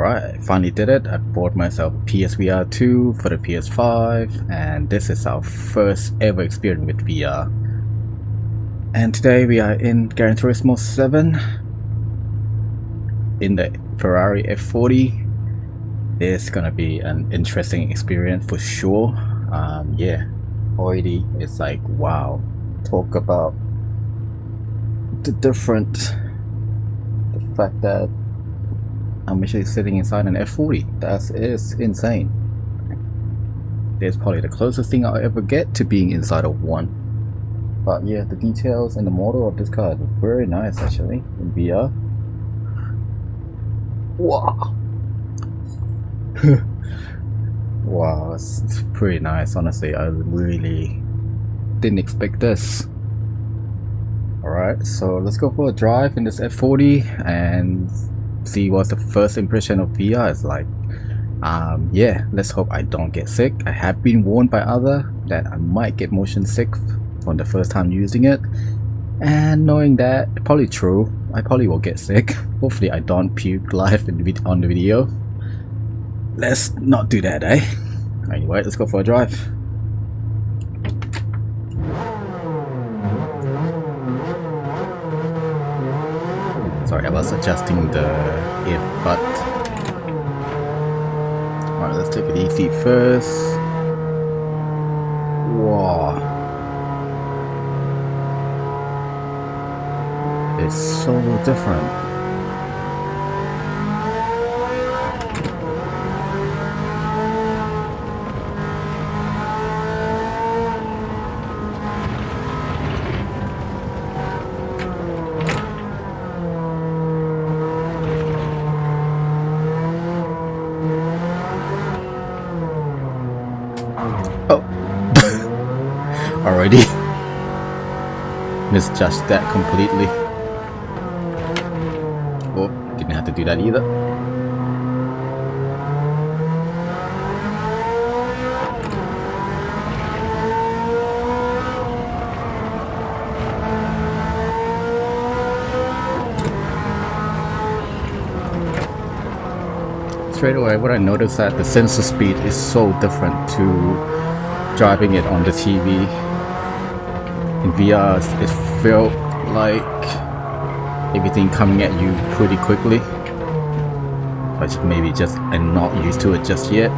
Alright, finally did it. I bought myself PSVR2 for the PS5, and this is our first ever experience with VR. And today we are in Gran Turismo 7 in the Ferrari F40. It's gonna be an interesting experience for sure. Yeah, already it's like wow. Talk about the fact that I'm actually sitting inside an F40. That is insane. It's probably the closest thing I'll ever get to being inside of one. But yeah, the details and the model of this car is very nice actually in VR. Wow. Wow, it's pretty nice. Honestly, I really didn't expect this. Alright, so let's go for a drive in this F40 and see what's the first impression of VR is like. Yeah, let's hope I don't get sick. I have been warned by other that I might get motion sick on the first time using it, and knowing that probably true, I probably will get sick. Hopefully I don't puke live on the video. Let's not do that, eh? Anyway, let's go for a drive. Sorry, I was adjusting the earbud. Alright, let's take it easy first. Wow. It's so different. Oh. Already misjudged that completely. Oh, didn't have to do that either. Straight away, what I noticed that the sensor speed is so different to driving it on the TV. In VR, it felt like everything coming at you pretty quickly, but maybe just I'm not used to it just yet.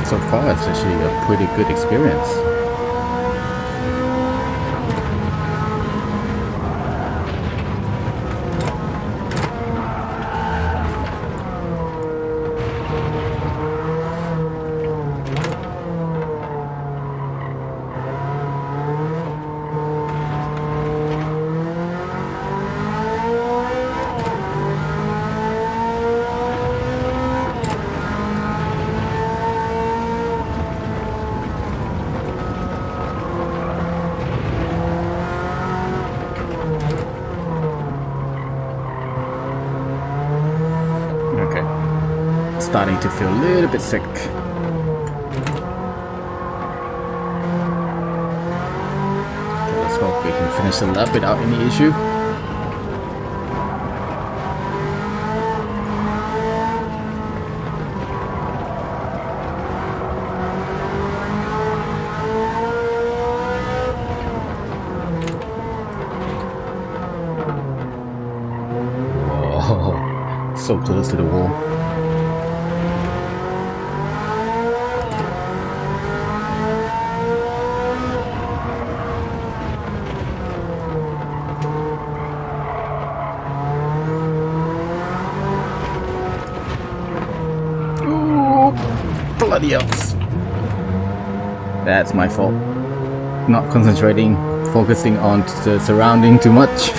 So far, it's actually a pretty good experience. Starting to feel a little bit sick. Okay, let's hope we can finish the lap without any issue. Whoa, so close to the wall. Bloody hells. That's my fault. Not concentrating, focusing on the surrounding too much.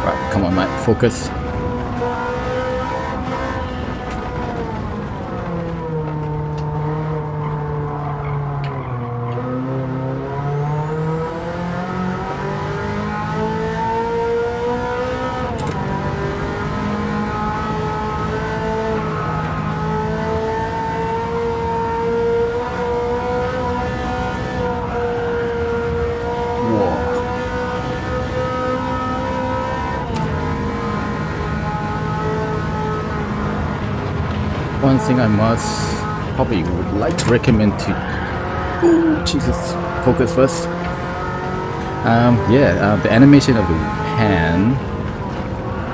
Right, come on, Matt, focus. One thing I must probably would like to recommend to Jesus, focus first. The animation of the hand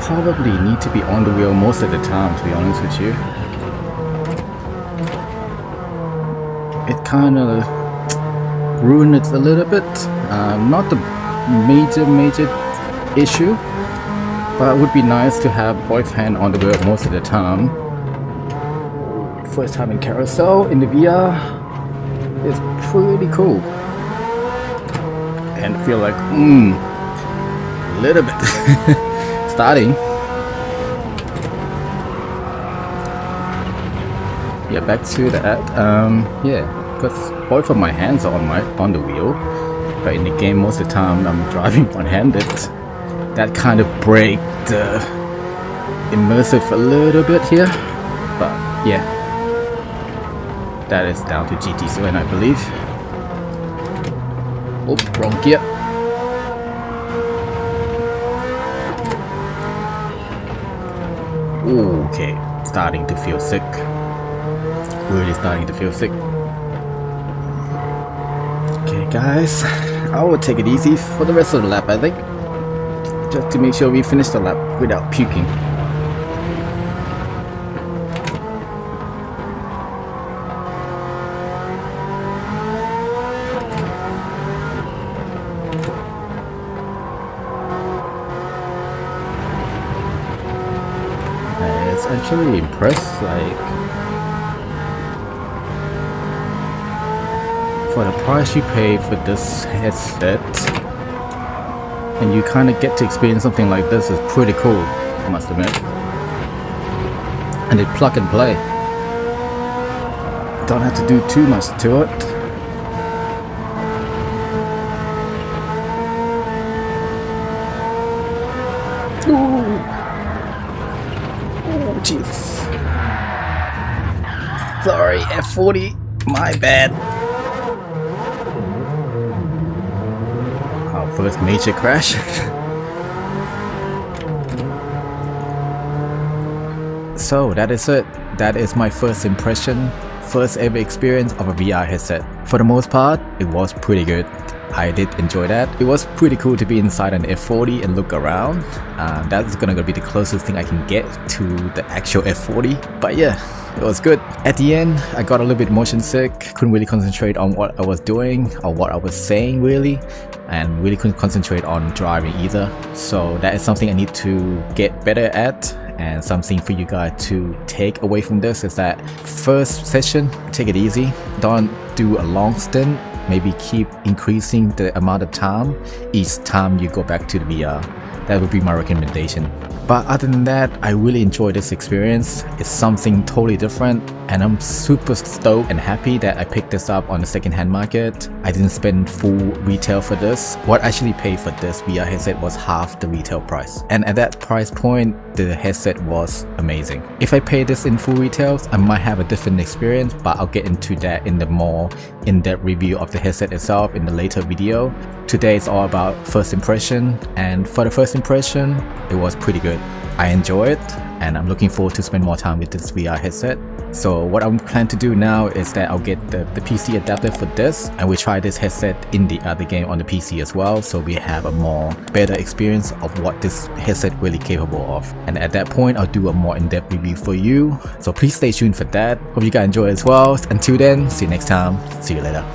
probably need to be on the wheel most of the time, to be honest with you. It kind of ruined it a little bit. Not the major issue, but it would be nice to have both hand on the wheel most of the time. First time in carousel in the VR is pretty cool, and feel like a little bit starting. Yeah, back to that. Because both of my hands are on the wheel, but in the game most of the time I'm driving one-handed. That kind of break the immersive a little bit here, but yeah. That is down to GT7, I believe. Oh, wrong gear. Okay, starting to feel sick. Really starting to feel sick. Okay, guys, I will take it easy for the rest of the lap, I think. Just to make sure we finish the lap without puking. Actually impressed, like for the price you pay for this headset, and you kind of get to experience something like this is pretty cool, I must admit. And it plug and play, don't have to do too much to it. Jesus. Sorry, F40, my bad. Our first major crash. So that is it. That is my first impression, first ever experience of a VR headset. For the most part, it was pretty good. I did enjoy that. It was pretty cool to be inside an F40 and look around. That's gonna be the closest thing I can get to the actual F40. But yeah, it was good. At the end, I got a little bit motion sick. Couldn't really concentrate on what I was doing or what I was saying really. And really couldn't concentrate on driving either. So that is something I need to get better at. And something for you guys to take away from this is that first session, take it easy. Don't do a long stint. Maybe keep increasing the amount of time each time you go back to the VR. That would be my recommendation. But other than that, I really enjoyed this experience. It's something totally different, and I'm super stoked and happy that I picked this up on the second-hand market. I didn't spend full retail for this. What I actually paid for this VR headset was half the retail price. And at that price point, the headset was amazing. If I pay this in full retails, I might have a different experience, but I'll get into that in the more in-depth review of the headset itself in the later video. Today is all about first impression, and for the first impression, it was pretty good. I enjoy it, and I'm looking forward to spend more time with this VR headset. So what I'm planning to do now is that I'll get the PC adapter for this, and we'll try this headset in the other game on the PC as well, so we have a more better experience of what this headset really capable of. And at that point, I'll do a more in-depth review for you, so please stay tuned for that. Hope you guys enjoy as well. Until then, see you next time. See you later.